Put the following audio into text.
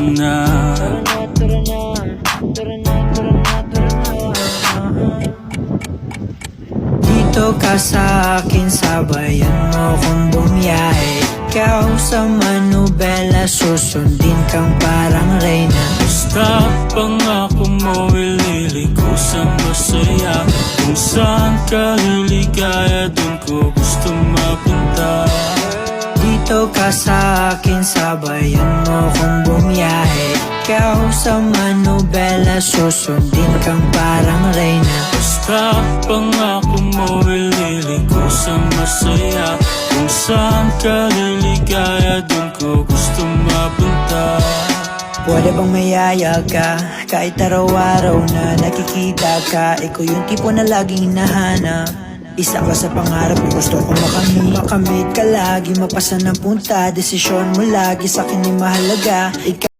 na. Dito ka sa akin, sabayan mo kung bumiyahe. Ikaw sa manubela, susundin kang parang reyna. Basta pangako mo, ililiko sa masaya. Kung saan ka liligaya, dun ko gusto mapunta. Dito ka sa akin, sabayan mo kung bumiyahe. Ikaw sa manubela, susundin kang parang reyna. Basta pangako mo, ililiko sa masaya. Kung saan ka liligaya, dun ko gusto mapunta. Pwede bang mayaya ka, kahit araw-araw na nakikita ka. Ikaw yung tipo na laging hinahanap. Isa ka sa pangarap ko, gusto ko makamit ka lagi. Mapasa ng punta, desisyon mo lagi sa akin ay mahalaga.